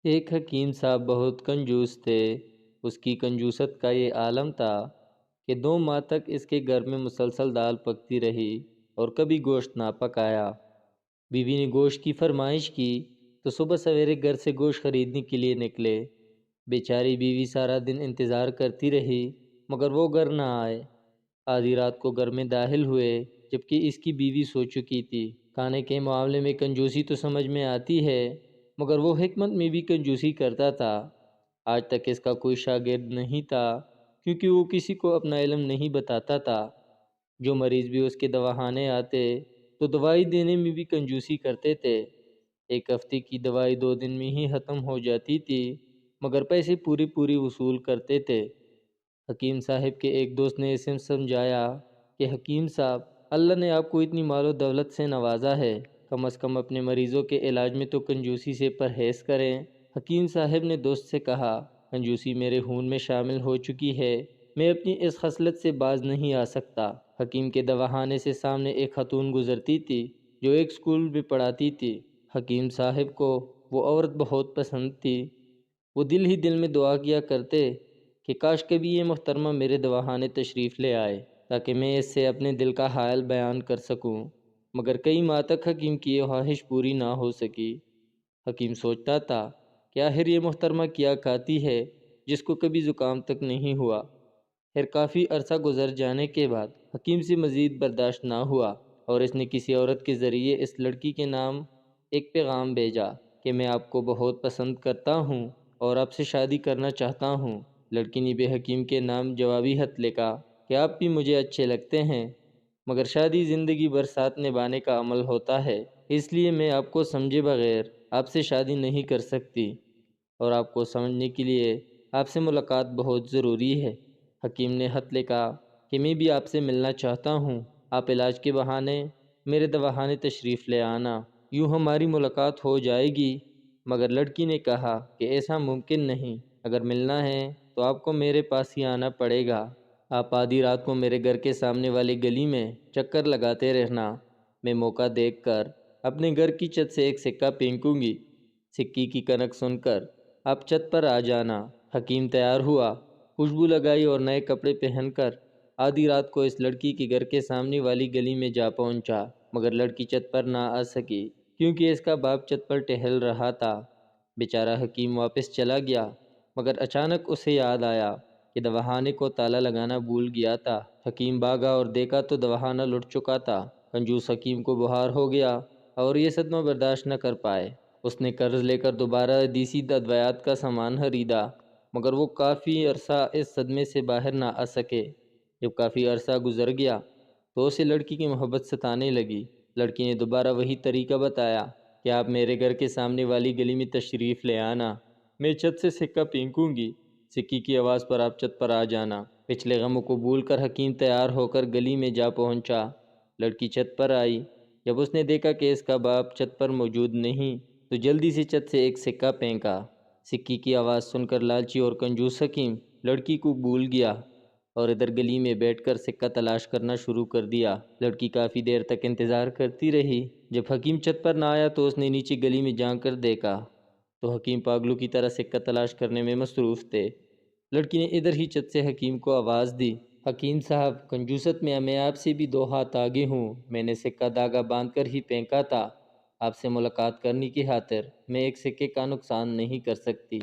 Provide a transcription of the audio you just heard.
ایک حکیم صاحب بہت کنجوس تھے۔ اس کی کنجوست کا یہ عالم تھا کہ 2 ماہ تک اس کے گھر میں مسلسل دال پکتی رہی اور کبھی گوشت نہ پکایا۔ بیوی نے گوشت کی فرمائش کی تو صبح سویرے گھر سے گوشت خریدنے کے لیے نکلے۔ بیچاری بیوی سارا دن انتظار کرتی رہی مگر وہ گھر نہ آئے۔ آدھی رات کو گھر میں داخل ہوئے جبکہ اس کی بیوی سو چکی تھی۔ کھانے کے معاملے میں کنجوسی تو سمجھ میں آتی ہے مگر وہ حکمت میں بھی کنجوسی کرتا تھا۔ آج تک اس کا کوئی شاگرد نہیں تھا کیونکہ وہ کسی کو اپنا علم نہیں بتاتا تھا۔ جو مریض بھی اس کے دواخانے آتے تو دوائی دینے میں بھی کنجوسی کرتے تھے۔ ایک ہفتے کی دوائی 2 دن میں ہی ختم ہو جاتی تھی مگر پیسے پوری وصول کرتے تھے۔ حکیم صاحب کے ایک دوست نے اسے سمجھایا کہ حکیم صاحب، اللہ نے آپ کو اتنی مال و دولت سے نوازا ہے، کم از کم اپنے مریضوں کے علاج میں تو کنجوسی سے پرہیز کریں۔ حکیم صاحب نے دوست سے کہا، کنجوسی میرے خون میں شامل ہو چکی ہے، میں اپنی اس خصلت سے باز نہیں آ سکتا۔ حکیم کے دواخانے سے سامنے ایک خاتون گزرتی تھی جو ایک اسکول میں پڑھاتی تھی۔ حکیم صاحب کو وہ عورت بہت پسند تھی۔ وہ دل ہی دل میں دعا کیا کرتے کہ کاش کبھی یہ محترمہ میرے دواخانے تشریف لے آئے تاکہ میں اس سے اپنے دل کا حال بیان کر سکوں، مگر کئی ماہ تک حکیم کی یہ خواہش پوری نہ ہو سکی۔ حکیم سوچتا تھا کہ آخر یہ محترمہ کیا کھاتی ہے جس کو کبھی زکام تک نہیں ہوا۔ پھر کافی عرصہ گزر جانے کے بعد حکیم سے مزید برداشت نہ ہوا اور اس نے کسی عورت کے ذریعے اس لڑکی کے نام ایک پیغام بھیجا کہ میں آپ کو بہت پسند کرتا ہوں اور آپ سے شادی کرنا چاہتا ہوں۔ لڑکی نے بھی حکیم کے نام جوابی خط لکھا کہ آپ بھی مجھے اچھے لگتے ہیں مگر شادی زندگی بھر ساتھ نبھانے کا عمل ہوتا ہے، اس لیے میں آپ کو سمجھے بغیر آپ سے شادی نہیں کر سکتی اور آپ کو سمجھنے کے لیے آپ سے ملاقات بہت ضروری ہے۔ حکیم نے خط لکھا کہ میں بھی آپ سے ملنا چاہتا ہوں، آپ علاج کے بہانے میرے دواخانے تشریف لے آنا، یوں ہماری ملاقات ہو جائے گی۔ مگر لڑکی نے کہا کہ ایسا ممکن نہیں، اگر ملنا ہے تو آپ کو میرے پاس ہی آنا پڑے گا۔ آپ آدھی رات کو میرے گھر کے سامنے والی گلی میں چکر لگاتے رہنا، میں موقع دیکھ کر اپنے گھر کی چھت سے ایک سکہ پھینکوں گی، سکے کی کنک سن کر آپ چھت پر آ جانا۔ حکیم تیار ہوا، خوشبو لگائی اور نئے کپڑے پہن کر آدھی رات کو اس لڑکی کے گھر کے سامنے والی گلی میں جا پہنچا مگر لڑکی چھت پر نہ آ سکی کیونکہ اس کا باپ چھت پر ٹہل رہا تھا۔ بیچارہ حکیم واپس چلا گیا مگر اچانک اسے یاد آیا کہ دواخانے کو تالا لگانا بھول گیا تھا۔ حکیم بھاگا اور دیکھا تو دواخانہ لٹ چکا تھا۔ کنجوس حکیم کو بخار ہو گیا اور یہ صدمہ برداشت نہ کر پائے۔ اس نے قرض لے کر دوبارہ دیسی ادویات کا سامان خریدا مگر وہ کافی عرصہ اس صدمے سے باہر نہ آ سکے۔ جب کافی عرصہ گزر گیا تو اسے لڑکی کی محبت ستانے لگی۔ لڑکی نے دوبارہ وہی طریقہ بتایا کہ آپ میرے گھر کے سامنے والی گلی میں تشریف لے آنا، میں چھت سے سکہ پھینکوں گی، سکے کی آواز پر آپ چھت پر آ جانا۔ پچھلے غموں کو بھول کر حکیم تیار ہو کر گلی میں جا پہنچا۔ لڑکی چھت پر آئی۔ جب اس نے دیکھا کہ اس کا باپ چھت پر موجود نہیں تو جلدی سے چھت سے ایک سکہ پھینکا۔ سکے کی آواز سن کر لالچی اور کنجوس حکیم لڑکی کو بھول گیا اور ادھر گلی میں بیٹھ کر سکہ تلاش کرنا شروع کر دیا۔ لڑکی کافی دیر تک انتظار کرتی رہی۔ جب حکیم چھت پر نہ آیا تو اس نے نیچے گلی میں جا کر دیکھا تو حکیم پاگلوں کی طرح سکہ تلاش کرنے میں مصروف تھے۔ لڑکی نے ادھر ہی چھت سے حکیم کو آواز دی، حکیم صاحب، کنجوست میں آپ سے بھی 2 ہاتھ آگے ہوں، میں نے سکہ دھاگا باندھ کر ہی پھینکا تھا۔ آپ سے ملاقات کرنے کی خاطر میں ایک سکے کا نقصان نہیں کر سکتی۔